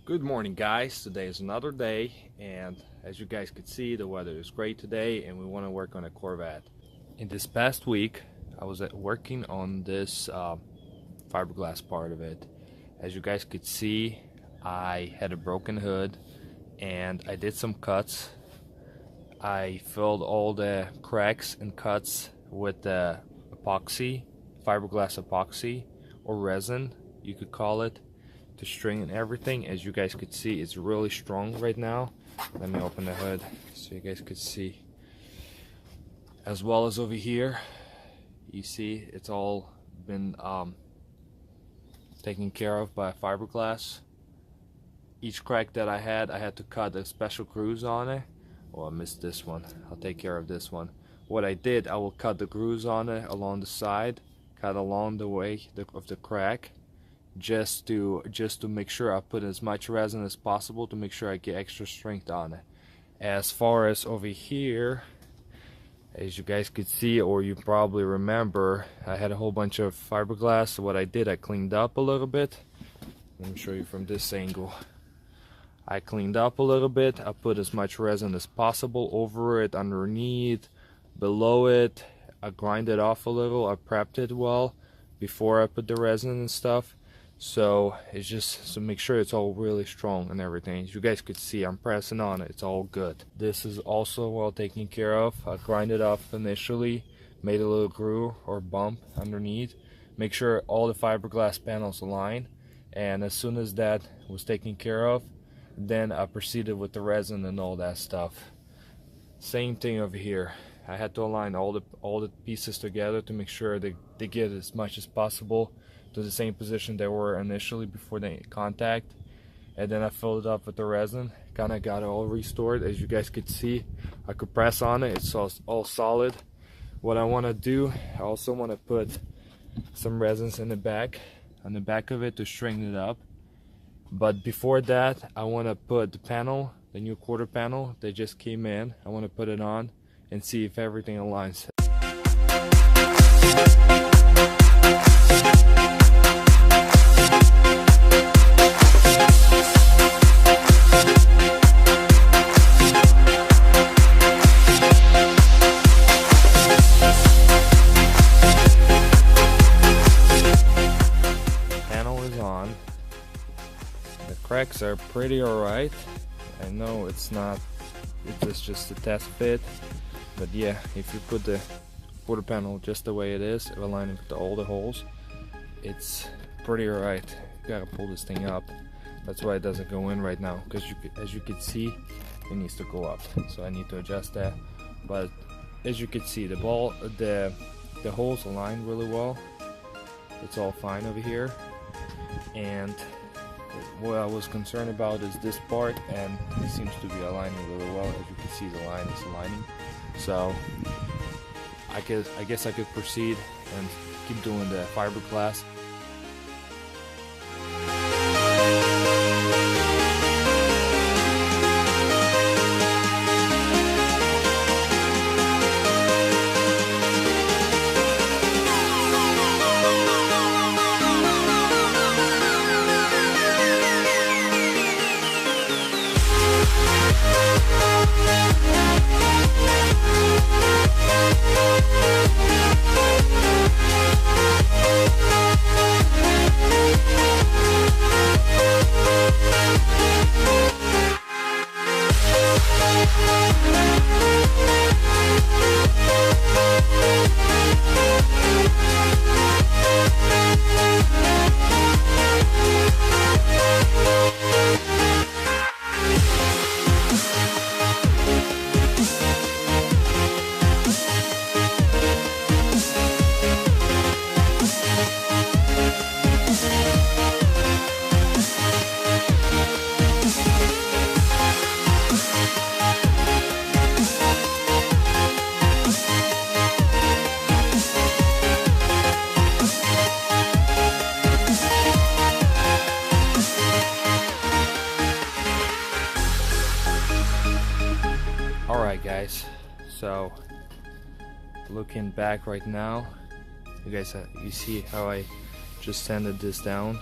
Good morning, guys. Today is another day, and as you guys could see, the weather is great today, and we want to work on a Corvette. In this past week, I was working on this fiberglass part of it. As you guys could see, I had a broken hood, and I did some cuts. I filled all the cracks and cuts with the epoxy, fiberglass epoxy, or resin, you could call it, to string and everything. As you guys could see, it's really strong right now. Let me open the hood so you guys could see. As well as over here, you see it's all been taken care of by fiberglass. Each crack that I had to cut a special grooves on it. Oh, I missed this one. I'll take care of this one. What I did, I will cut the grooves on it along the side, cut along the way of the crack, just to make sure I put as much resin as possible to make sure I get extra strength on it. As far as over here, as you guys could see, or you probably remember, I had a whole bunch of fiberglass. So what I did, I cleaned up a little bit. Let me show you from this angle. I cleaned up a little bit. I put as much resin as possible over it, underneath, below it. I grinded off a little. I prepped it well before I put the resin and stuff. So it's just to make sure it's all really strong and everything. As you guys could see, I'm pressing on it. It's all good. This is also well taken care of. I grinded off initially, made a little groove or bump underneath. Make sure all the fiberglass panels align. And as soon as that was taken care of, then I proceeded with the resin and all that stuff. Same thing over here. I had to align all the pieces together to make sure they get as much as possible to the same position they were initially before the contact. And then I filled it up with the resin, kind of got it all restored. As you guys could see, I could press on it. It's all solid. What I want to do, I also want to put some resins in the back, on the back of it, to straighten it up. But before that, I want to put the panel, the new quarter panel that just came in. I want to put it on and see if everything aligns. Panel is on. The cracks are pretty alright. I know it's just a test fit, but yeah, if you put the quarter panel just the way it is, aligning with all the holes, it's pretty alright. You gotta pull this thing up. That's why it doesn't go in right now, because as you can see, it needs to go up. So I need to adjust that. But as you can see, the holes align really well. It's all fine over here. And what I was concerned about is this part, and it seems to be aligning really well. As you can see, the line is aligning. So I guess I could proceed and keep doing the fiberglass. Alright guys, so looking back right now, you guys you see how I just sanded this down.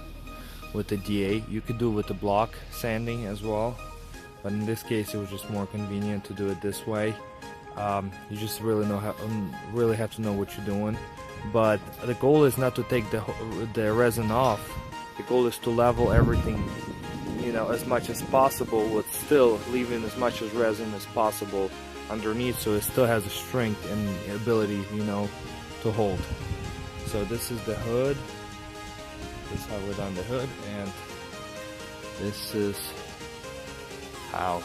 with the DA. You could do it with the block sanding as well, but in this case it was just more convenient to do it this way. You just really have to know what you're doing. But the goal is not to take the resin off. The goal is to level everything, you know, as much as possible, with still leaving as much as resin as possible underneath, so it still has the strength and ability, you know, to hold. So this is the hood. This is how we're done the hood, and this is how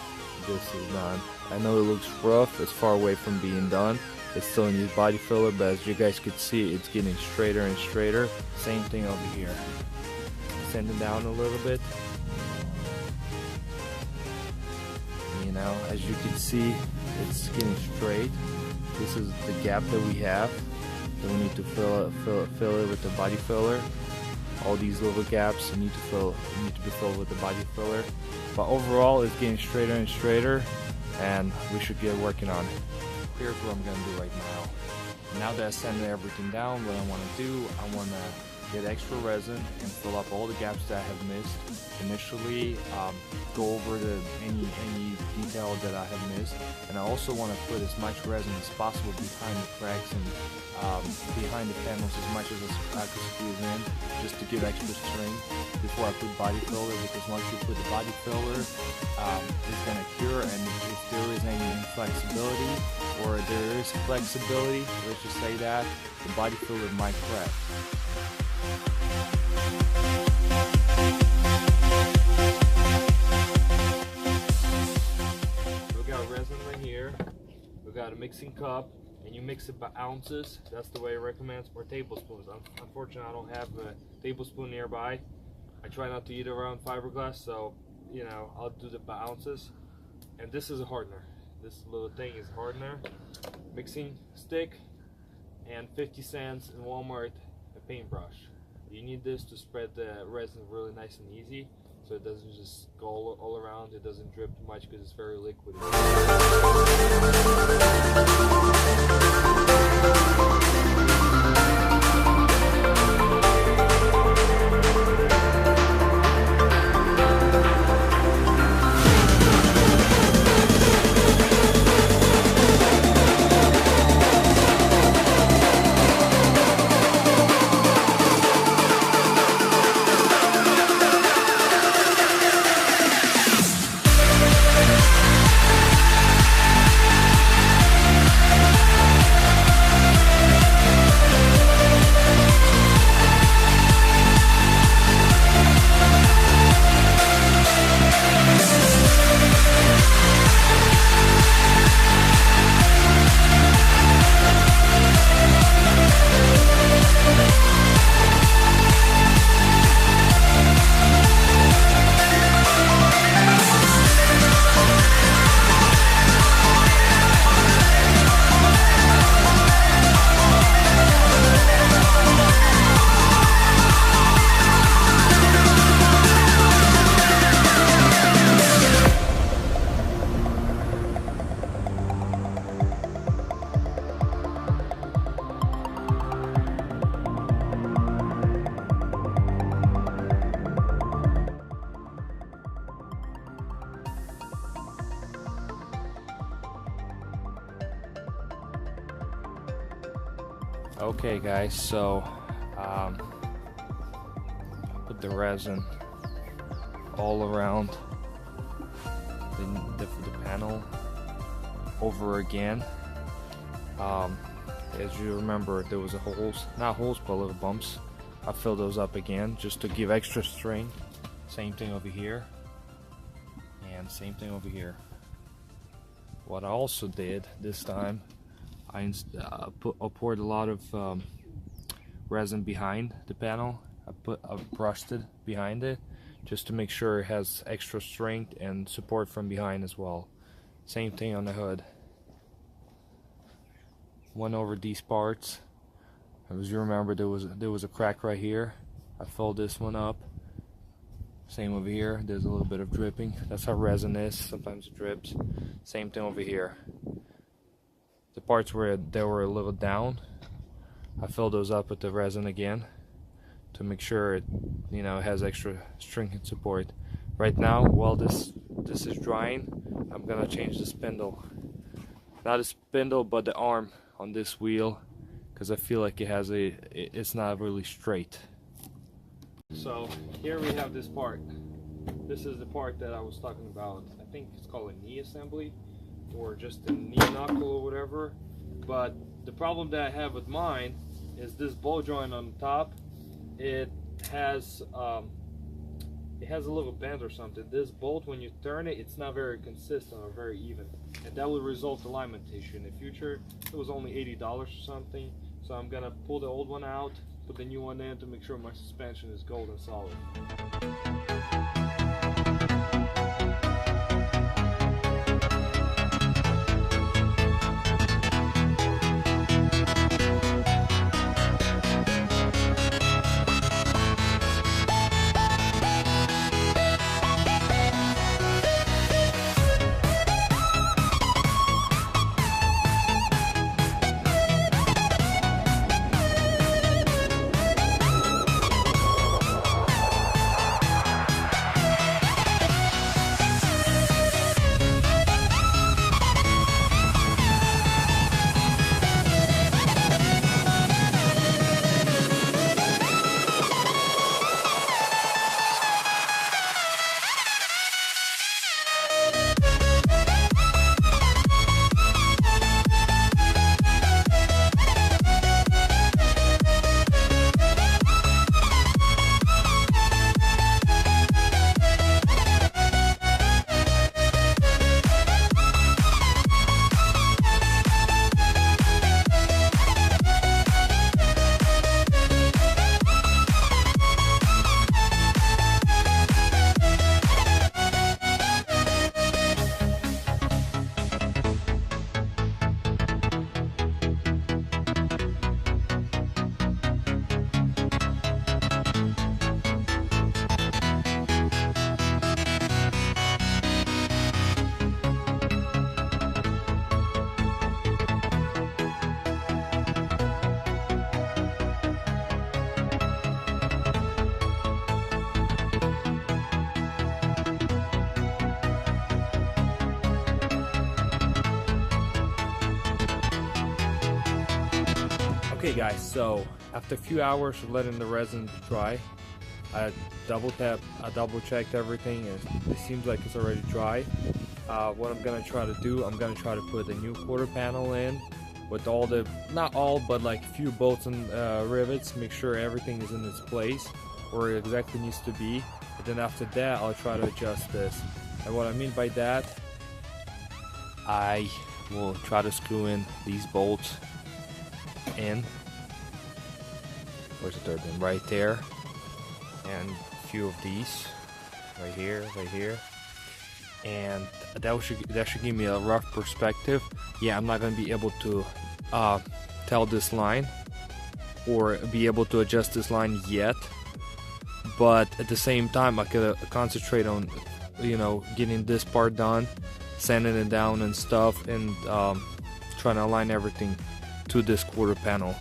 this is done. I know it looks rough, it's far away from being done. It still needs body filler, but as you guys could see, it's getting straighter and straighter. Same thing over here. Send it down a little bit. You know, as you can see, it's getting straight. This is the gap that we have. So we need to fill it with the body filler. All these little gaps need to be filled with the body filler. But overall, it's getting straighter and straighter, and we should get working on it. Here's what I'm gonna do right now. Now that I sanded everything down, what I want to do, I want to get extra resin and fill up all the gaps that I have missed initially, go over any detail that I have missed, and I also want to put as much resin as possible behind the cracks and behind the panels as much as I could squeeze in, just to give extra strength before I put body filler, because once you put the body filler, it's going to cure, and if there is any inflexibility, or there is flexibility, let's just say that, the body filler might crack. We got resin right here. We got a mixing cup, and you mix it by ounces. That's the way I recommend, or tablespoons. Unfortunately, I don't have a tablespoon nearby. I try not to eat around fiberglass, so you know, I'll do it by ounces. And this is a hardener. This little thing is a hardener, mixing stick, and 50 cents in Walmart a paintbrush. You need this to spread the resin really nice and easy, so it doesn't just go all around. It doesn't drip too much because it's very liquid. Okay guys, so I put the resin all around the panel over again. As you remember, there was not holes, but little bumps. I filled those up again just to give extra strength. Same thing over here, and same thing over here. What I also did this time, I poured a lot of resin behind the panel. I brushed it behind it just to make sure it has extra strength and support from behind as well. Same thing on the hood. Went over these parts. As you remember, there was a crack right here. I filled this one up. Same over here. There's a little bit of dripping. That's how resin is. Sometimes it drips. Same thing over here. The parts where they were a little down, I filled those up with the resin again to make sure it, has extra string support. Right now, while this is drying, I'm gonna change the spindle. Not the spindle, but the arm on this wheel, because I feel like it's not really straight. So here we have this part. This is the part that I was talking about. I think it's called a knee assembly, or just a knee knuckle or whatever. But the problem that I have with mine is this ball joint on the top. It has a little bend or something. This bolt, when you turn it, it's not very consistent or very even, and that would result in alignment issue. In the future, it was only $80 or something. So I'm gonna pull the old one out, put the new one in to make sure my suspension is gold and solid. Okay guys, so after a few hours of letting the resin dry, I double checked everything, and it seems like it's already dry. What I'm gonna try to do, I'm gonna try to put a new quarter panel in with all the, not all, but like a few bolts and rivets, make sure everything is in its place where it exactly needs to be. But then after that, I'll try to adjust this. And what I mean by that, I will try to screw in these bolts in. Where's the third one? Right there. And a few of these right here, and that should give me a rough perspective. Yeah, I'm not gonna be able to tell this line or be able to adjust this line yet, but at the same time I could concentrate on getting this part done, sanding it down and stuff, and trying to align everything to this quarter panel.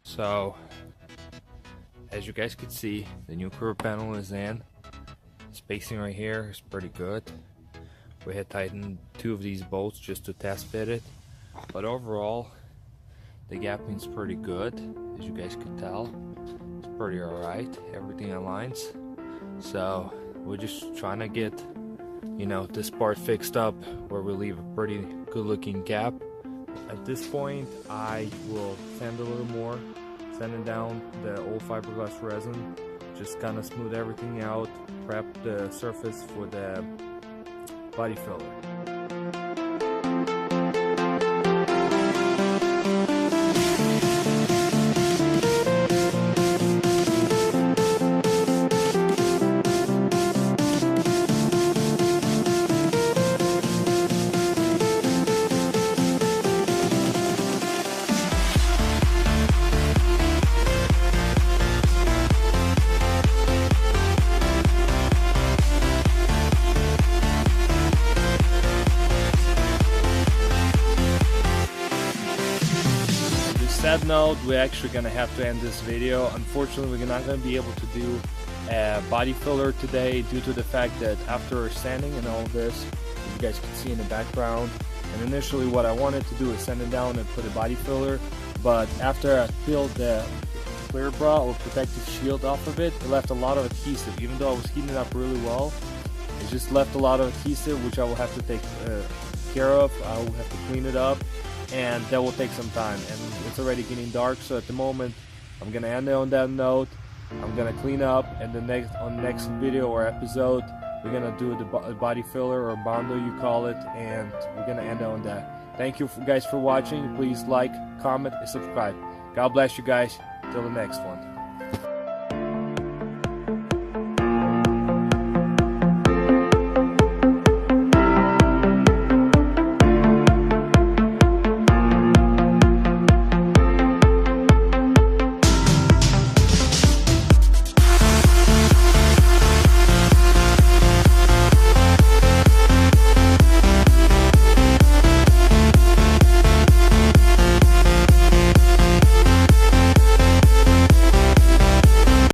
So, as you guys can see, the new quarter panel is in. Spacing right here is pretty good. We had tightened 2 of these bolts just to test fit it, but overall the gapping is pretty good. As you guys can tell, it's pretty alright. Everything aligns. So we're just trying to get this part fixed up where we leave a pretty good looking gap. At this point I will sand a little more, sanding down the old fiberglass resin, just kind of smooth everything out, prep the surface for the body filler. that note, we're actually gonna have to end this video. Unfortunately, we're not gonna be able to do a body filler today due to the fact that after sanding and all this, you guys can see in the background, and initially what I wanted to do is sand it down and put a body filler, but after I peeled the clear bra or protective shield off of it, it left a lot of adhesive. Even though I was heating it up really well, it just left a lot of adhesive, which I will have to take care of. I will have to clean it up, and that will take some time, and it's already getting dark, so at the moment I'm gonna end it on that note. I'm gonna clean up, and on the next video or episode we're gonna do the body filler or bondo you call it, and we're gonna end it on that. Thank you guys for watching. Please like, comment, and subscribe. God bless you guys. Till the next one.